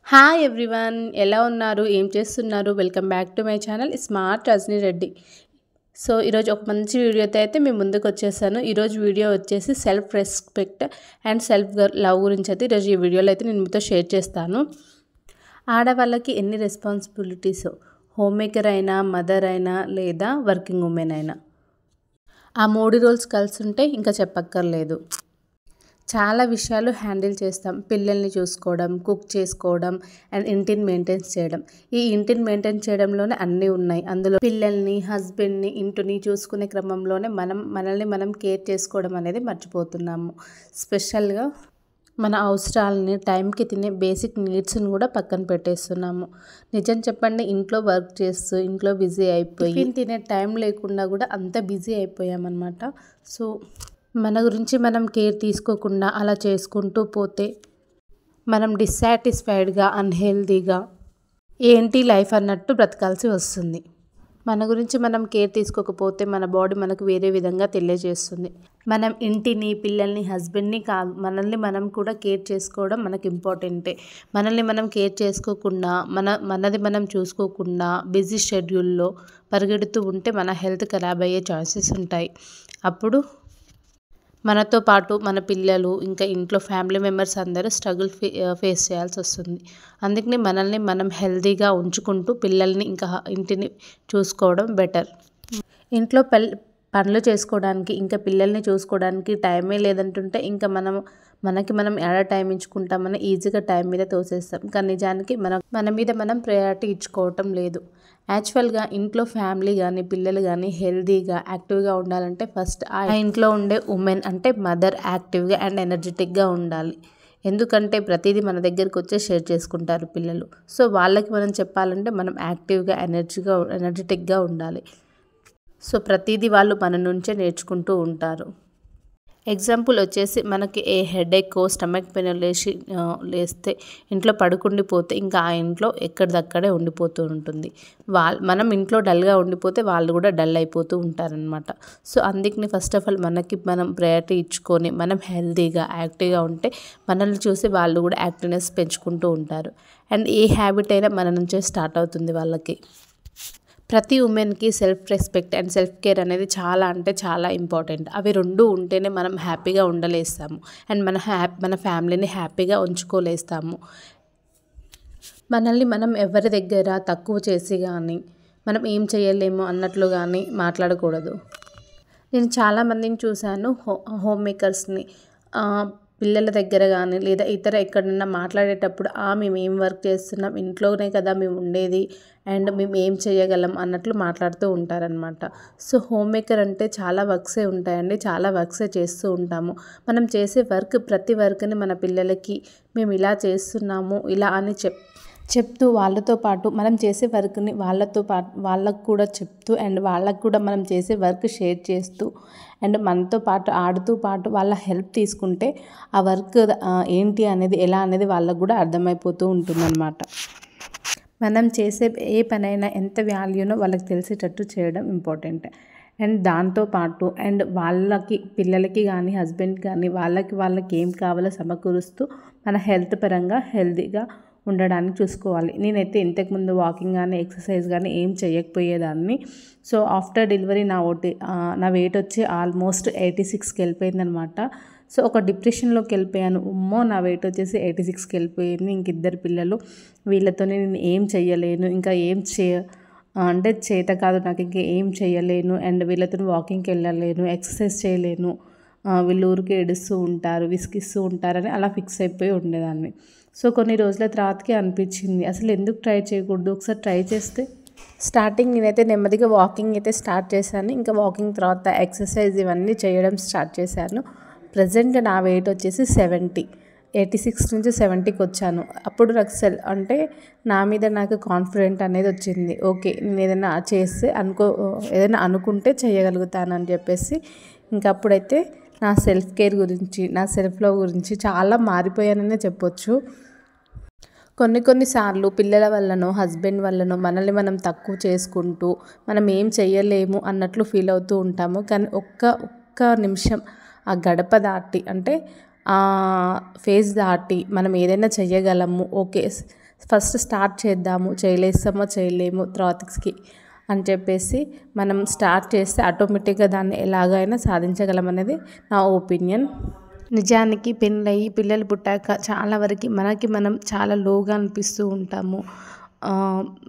Hi everyone, ఎలా ఉన్నారు? ఏం చేస్తున్నారు? Welcome back to my channel smart Rajani Reddy. So ఈరోజు ఒక మంచి వీడియోతో అయితే మేము ముందుకు వచ్చేసాను. ఈరోజు వీడియో వచ్చేసి self respect and self love గురించి అయితే ఈరోజు ఈ వీడియోలో అయితే నేను మీతో షేర్ చేస్తాను. ఆడవాళ్ళకి ఎన్ని రెస్పాన్సిబిలిటీస్, హోమ్ మేకర్ అయినా, మదర్ అయినా, లేదా వర్కింగ్ ఉమెన్ అయినా, ఆ 3 రోల్స్ కలిసి ఉంటే ఇంకా చెప్పక్కర్లేదు. చాలా విషయాలు హ్యాండిల్ చేస్తాం. పిల్లల్ని చూసుకోవడం, కుక్ చేసుకోవడం అండ్ ఇంటిని మెయింటైన్ చేయడం. ఈ ఇంటిని మెయింటైన్ చేయడంలోనే అన్నీ ఉన్నాయి. అందులో పిల్లల్ని, హస్బెండ్ని, ఇంటిని చూసుకునే క్రమంలోనే మనల్ని మనం కేర్ చేసుకోవడం అనేది మర్చిపోతున్నాము. స్పెషల్గా మన అవసరాలని, టైంకి తినే బేసిక్ నీడ్స్ని కూడా పక్కన పెట్టేస్తున్నాము. నిజం చెప్పండి, ఇంట్లో వర్క్ చేస్తూ ఇంట్లో బిజీ అయిపోయి తినే టైం లేకుండా కూడా అంత బిజీ అయిపోయామన్నమాట. సో మన గురించి మనం కేర్ తీసుకోకుండా అలా చేసుకుంటూ పోతే మనం డిస్సాటిస్ఫైడ్గా, అన్హెల్దీగా ఏంటి లైఫ్ అన్నట్టు బ్రతకాల్సి వస్తుంది. మన గురించి మనం కేర్ తీసుకోకపోతే మన బాడీ మనకు వేరే విధంగా తెలియజేస్తుంది. మనం ఇంటిని, పిల్లల్ని, హస్బెండ్ని కాదు, మనల్ని మనం కూడా కేర్ చేసుకోవడం మనకు ఇంపార్టెంటే. మనల్ని మనం కేర్ చేసుకోకుండా, మనది మనం చూసుకోకుండా బిజీ షెడ్యూల్లో పరిగెడుతూ ఉంటే మన హెల్త్ ఖరాబ్ అయ్యే ఛాన్సెస్ ఉంటాయి. అప్పుడు మనతో పాటు మన పిల్లలు, ఇంకా ఇంట్లో ఫ్యామిలీ మెంబర్స్ అందరూ స్ట్రగుల్ ఫేస్ చేయాల్సి వస్తుంది. అందుకని మనల్ని మనం హెల్తీగా ఉంచుకుంటూ పిల్లల్ని ఇంకా ఇంటిని చూసుకోవడం బెటర్. ఇంట్లో పనులు చేసుకోవడానికి, ఇంకా పిల్లల్ని చూసుకోవడానికి టైమే లేదంటుంటే ఇంకా మనకి మనం ఎలా టైం ఇచ్చుకుంటామని ఈజీగా టైం మీద తోసేస్తాం. కానీ నిజానికి మన మీద మనం ప్రయారిటీ ఇచ్చుకోవటం లేదు. యాక్చువల్గా ఇంట్లో ఫ్యామిలీ కానీ, పిల్లలు కానీ హెల్తీగా, యాక్టివ్గా ఉండాలంటే ఫస్ట్ ఆ ఇంట్లో ఉండే ఉమెన్ అంటే మదర్ యాక్టివ్గా అండ్ ఎనర్జెటిక్గా ఉండాలి. ఎందుకంటే ప్రతిదీ మన దగ్గరికి వచ్చే షేర్ చేసుకుంటారు పిల్లలు. సో వాళ్ళకి మనం చెప్పాలంటే మనం యాక్టివ్గా, ఎనర్జెటిక్గా ఉండాలి. సో ప్రతిదీ వాళ్ళు మన నుంచే నేర్చుకుంటూ ఉంటారు. ఎగ్జాంపుల్ వచ్చేసి మనకి ఏ హెడేక్, స్టమక్ పెయిన్ లేస్తే ఇంట్లో పడుకుండిపోతే ఇంకా ఆ ఇంట్లో ఎక్కడిదక్కడే ఉండిపోతూ ఉంటుంది. మనం ఇంట్లో డల్గా ఉండిపోతే వాళ్ళు కూడా డల్ అయిపోతూ ఉంటారనమాట. సో అందుకని ఫస్ట్ ఆఫ్ ఆల్ మనకి మనం ప్రయారిటీ ఇచ్చుకొని మనం హెల్తీగా, యాక్టివ్గా ఉంటే మనల్ని చూసి వాళ్ళు కూడా యాక్టివ్నెస్ పెంచుకుంటూ ఉంటారు. అండ్ ఏ హ్యాబిట్ అయినా మన నుంచే స్టార్ట్ అవుతుంది వాళ్ళకి. ప్రతి ఉమెన్కి self respect and self care అనేది చాలా అంటే చాలా ఇంపార్టెంట్. అవి రెండు ఉంటేనే మనం హ్యాపీగా ఉండలేస్తాము అండ్ మన ఫ్యామిలీని హ్యాపీగా ఉంచుకోలేస్తాము. మనల్ని మనం ఎవరి దగ్గర తక్కువ చేసి కానీ, మనం ఏం చేయలేము అన్నట్లు కానీ మాట్లాడకూడదు. నేను చాలామందిని చూశాను, హోమ్ మేకర్స్ని పిల్లల దగ్గర కానీ లేదా ఇతర ఎక్కడన్నా మాట్లాడేటప్పుడు మేము ఏం వర్క్ చేస్తున్నాం, ఇంట్లోనే కదా మేము ఉండేది అండ్ మేము ఏం చేయగలం అన్నట్లు మాట్లాడుతూ ఉంటారనమాట. సో హోమ్ మేకర్ అంటే చాలా వర్క్సే ఉంటాయండి, చాలా వర్క్సే చేస్తూ ఉంటాము. మనం చేసే ప్రతి వర్క్ని మన పిల్లలకి మేము ఇలా చేస్తున్నాము ఇలా అని చెప్తూ వాళ్ళతో పాటు మనం చేసే వర్క్ని వాళ్ళతో పాటు వాళ్ళకు కూడా చెప్తూ అండ్ వాళ్ళకు కూడా మనం చేసే వర్క్ షేర్ చేస్తూ అండ్ మనతో పాటు ఆడుతూ పాటు వాళ్ళ హెల్ప్ తీసుకుంటే ఆ వర్క్ ఏంటి అనేది, ఎలా అనేది వాళ్ళకు కూడా అర్థమైపోతూ ఉంటుందన్నమాట. మనం చేసే ఏ పనైనా ఎంత వాల్యూనో వాళ్ళకి తెలిసేటట్టు చేయడం ఇంపార్టెంట్. అండ్ దాంతోపాటు అండ్ వాళ్ళకి, పిల్లలకి కానీ, హస్బెండ్ కానీ వాళ్ళకి ఏం కావాలో సమకూరుస్తూ మన హెల్త్ పరంగా హెల్తీగా ఉండడానికి చూసుకోవాలి. నేనైతే ఇంతకుముందు వాకింగ్ కానీ, ఎక్సర్సైజ్ కానీ ఏం చేయకపోయేదాన్ని. సో ఆఫ్టర్ డెలివరీ నా వెయిట్ వచ్చి ఆల్మోస్ట్ 86కి వెళ్ళిపోయిందనమాట. సో ఒక డిప్రెషన్లోకి వెళ్ళిపోయాను. నా వెయిట్ వచ్చేసి 86కి వెళ్ళిపోయింది. ఇంక 2 పిల్లలు, వీళ్ళతోనే నేను ఏం చెయ్యలేను, ఇంకా అంటే చేత కాదు నాకు, ఇంకా ఏం చేయలేను అండ్ వీళ్ళతో వాకింగ్కి వెళ్ళలేను, ఎక్సర్సైజ్ చేయలేను, వీళ్ళు ఊరికి ఏడుస్తూ ఉంటారు, విసిగిస్తూ ఉంటారని అలా ఫిక్స్ అయిపోయి ఉండేదాన్ని. సో కొన్ని రోజుల తర్వాతకి అనిపించింది, అసలు ఎందుకు ట్రై చేయకూడదు, ఒకసారి ట్రై చేస్తే. స్టార్టింగ్ నేనైతే నెమ్మదిగా వాకింగ్ అయితే స్టార్ట్ చేశాను. ఇంకా వాకింగ్ తర్వాత ఎక్సర్సైజ్ ఇవన్నీ చేయడం స్టార్ట్ చేశాను. ప్రజెంట్ నా వెయిట్ వచ్చేసి 86 నుంచి 70కి వచ్చాను. అప్పుడు నాకు అంటే నా మీద నాకు కాన్ఫిడెంట్ అనేది వచ్చింది. ఓకే, నేను ఏదైనా చేస్తే ఏదైనా అనుకుంటే చేయగలుగుతానని చెప్పేసి ఇంకా అప్పుడైతే నా సెల్ఫ్ కేర్ గురించి, నా సెల్ఫ్ లవ్ గురించి చాలా మారిపోయాననే చెప్పొచ్చు. కొన్నిసార్లు పిల్లల వల్లనో, హస్బెండ్ వల్లనో మనల్ని మనం తక్కువ చేసుకుంటూ మనం ఏం చేయలేము అన్నట్లు ఫీల్ అవుతూ ఉంటాము. కానీ ఒక్క నిమిషం ఆ గడప దాటి, అంటే ఆ ఫేజ్ దాటి మనం ఏదైనా చెయ్యగలము, ఓకే ఫస్ట్ స్టార్ట్ చేద్దాము, చేయలేస్తామో చేయలేము తర్వాతకి అని చెప్పేసి మనం స్టార్ట్ చేస్తే ఆటోమేటిక్గా దాన్ని ఎలాగైనా సాధించగలం అనేది నా ఒపీనియన్. నిజానికి పెళ్ళయి పిల్లలు పుట్టాక చాలా వరకు మనం చాలా లోగా అనిపిస్తూ ఉంటాము.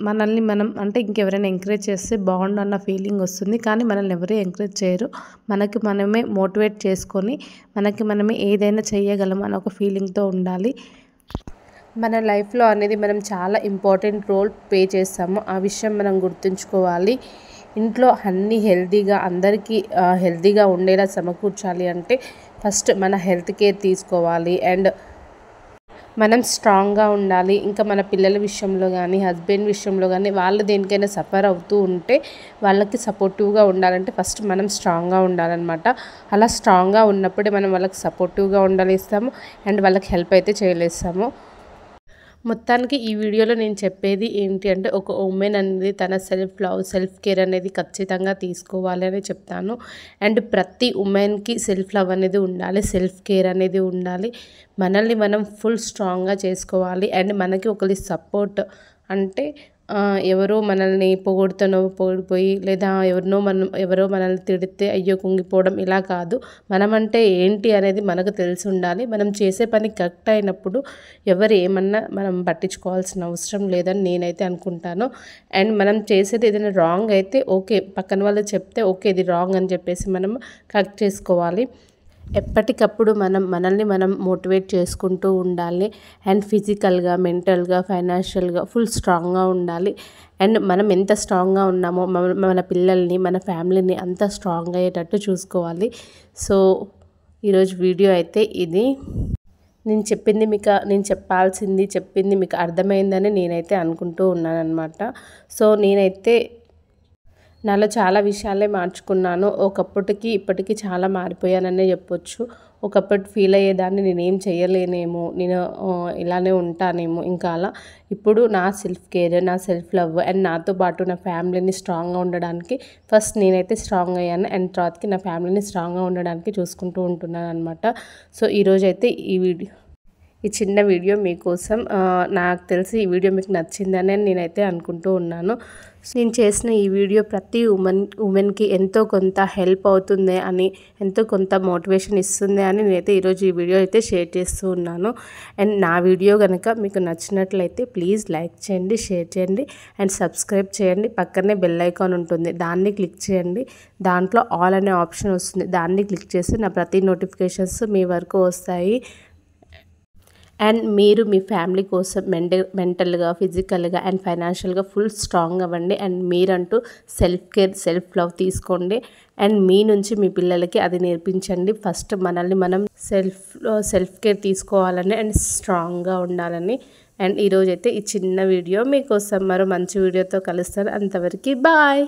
మనల్ని మనం అంటే ఇంకెవరైనా ఎంకరేజ్ చేస్తే బాగుండు అన్న ఫీలింగ్ వస్తుంది. కానీ మనల్ని ఎవరు ఎంకరేజ్ చేయరు. మనకి మనమే మోటివేట్ చేసుకొని మనకి మనమే ఏదైనా చేయగలం అన్న ఒక ఫీలింగ్తో ఉండాలి. మన లైఫ్లో అనేది మనం చాలా ఇంపార్టెంట్ రోల్ ప్లే చేస్తాము. ఆ విషయం మనం గుర్తుంచుకోవాలి. ఇంట్లో అన్నీ హెల్తీగా అందరికీ హెల్తీగా ఉండేలా సమకూర్చాలి అంటే ఫస్ట్ మన హెల్త్ కేర్ తీసుకోవాలి అండ్ మనం స్ట్రాంగ్గా ఉండాలి. ఇంకా మన పిల్లల విషయంలో కానీ హస్బెండ్ విషయంలో కానీ వాళ్ళు దేనికైనా సఫర్ అవుతూ ఉంటే వాళ్ళకి సపోర్టివ్గా ఉండాలంటే ఫస్ట్ మనం స్ట్రాంగ్గా ఉండాలన్నమాట. అలా స్ట్రాంగ్గా ఉన్నప్పుడే మనం వాళ్ళకి సపోర్టివ్గా ఉండలేస్తాము అండ్ వాళ్ళకి హెల్ప్ అయితే చేయలేస్తాము. మొత్తానికి ఈ వీడియోలో నేను చెప్పేది ఏంటి అంటే ఒక ఉమెన్ అనేది తన సెల్ఫ్ లవ్ సెల్ఫ్ కేర్ అనేది ఖచ్చితంగా తీసుకోవాలి అని చెప్తాను. అండ్ ప్రతి ఉమెన్కి సెల్ఫ్ లవ్ అనేది ఉండాలి, సెల్ఫ్ కేర్ అనేది ఉండాలి. మనల్ని మనం ఫుల్ స్ట్రాంగ్గా చేసుకోవాలి. అండ్ మనకి ఒకరి సపోర్ట్ అంటే ఎవరో మనల్ని పొగిడిపోయి లేదా ఎవరో మనల్ని తిడితే అయ్యో కుంగిపోవడం ఇలా కాదు. మనమంటే ఏంటి అనేది మనకు తెలిసి ఉండాలి. మనం చేసే పని కరెక్ట్ అయినప్పుడు ఎవరు ఏమన్నా మనం పట్టించుకోవాల్సిన అవసరం లేదని నేనైతే అనుకుంటాను. అండ్ మనం చేసేది ఏదైనా రాంగ్ అయితే ఓకే, పక్కన వాళ్ళు చెప్తే ఓకే ఇది రాంగ్ అని చెప్పేసి మనం కరెక్ట్ చేసుకోవాలి. ఎప్పటికప్పుడు మనల్ని మనం మోటివేట్ చేసుకుంటూ ఉండాలి. అండ్ ఫిజికల్గా, మెంటల్గా, ఫైనాన్షియల్గా ఫుల్ స్ట్రాంగ్గా ఉండాలి. అండ్ మనం ఎంత స్ట్రాంగ్గా ఉన్నామో మన పిల్లల్ని మన ఫ్యామిలీని అంత స్ట్రాంగ్ అయ్యేటట్టు చూసుకోవాలి. సో ఈరోజు వీడియో అయితే ఇది. నేను చెప్పింది మీకు అర్థమైందని నేనైతే అనుకుంటూ ఉన్నాను అనమాట. సో నేనైతే నాలో చాలా విషయాలే మార్చుకున్నాను. ఒకప్పటికి ఇప్పటికీ చాలా మారిపోయాననే చెప్పొచ్చు. ఒకప్పుడు ఫీల్ అయ్యేదాన్ని నేనేం చేయలేనేమో, నేను ఇలానే ఉంటానేమో ఇంకా అలా. ఇప్పుడు నా సెల్ఫ్ కేర్, నా సెల్ఫ్ లవ్ అండ్ నాతో పాటు నా ఫ్యామిలీని స్ట్రాంగ్గా ఉండడానికి ఫస్ట్ నేనైతే స్ట్రాంగ్ అయ్యాను అండ్ తర్వాతకి నా ఫ్యామిలీని స్ట్రాంగ్గా ఉండడానికి చూసుకుంటూ ఉంటున్నాను అనమాట. సో ఈరోజైతే ఈ చిన్న వీడియో మీకోసం. నాకు తెలిసి ఈ వీడియో మీకు నచ్చిందని నేనైతే అనుకుంటూ ఉన్నాను. నేను చేసిన ఈ వీడియో ప్రతి ఉమెన్కి ఎంతో కొంత హెల్ప్ అవుతుంది అని, ఎంతో కొంత మోటివేషన్ ఇస్తుంది అని నేనైతే ఈరోజు ఈ వీడియో అయితే షేర్ చేస్తూ ఉన్నాను. అండ్ నా వీడియో కనుక మీకు నచ్చినట్లయితే ప్లీజ్ లైక్ చేయండి, షేర్ చేయండి అండ్ సబ్స్క్రైబ్ చేయండి. పక్కనే బెల్ ఐకాన్ ఉంటుంది, దాన్ని క్లిక్ చేయండి. దాంట్లో ఆల్ అనే ఆప్షన్ వస్తుంది, దాన్ని క్లిక్ చేస్తే నా ప్రతి నోటిఫికేషన్స్ మీ వరకు వస్తాయి. అండ్ మీరు మీ ఫ్యామిలీ కోసం మెంటల్గా, ఫిజికల్గా అండ్ ఫైనాన్షియల్గా ఫుల్ స్ట్రాంగ్ అవ్వండి. అండ్ మీరంటూ సెల్ఫ్ కేర్, సెల్ఫ్ లవ్ తీసుకోండి. అండ్ మీ నుంచి మీ పిల్లలకి అది నేర్పించండి. ఫస్ట్ మనల్ని మనం సెల్ఫ్ కేర్ తీసుకోవాలని అండ్ స్ట్రాంగ్గా ఉండాలని. అండ్ ఈరోజైతే ఈ చిన్న వీడియో మీకోసం మరో మంచి వీడియోతో కలుస్తాను. అంతవరకు బాయ్.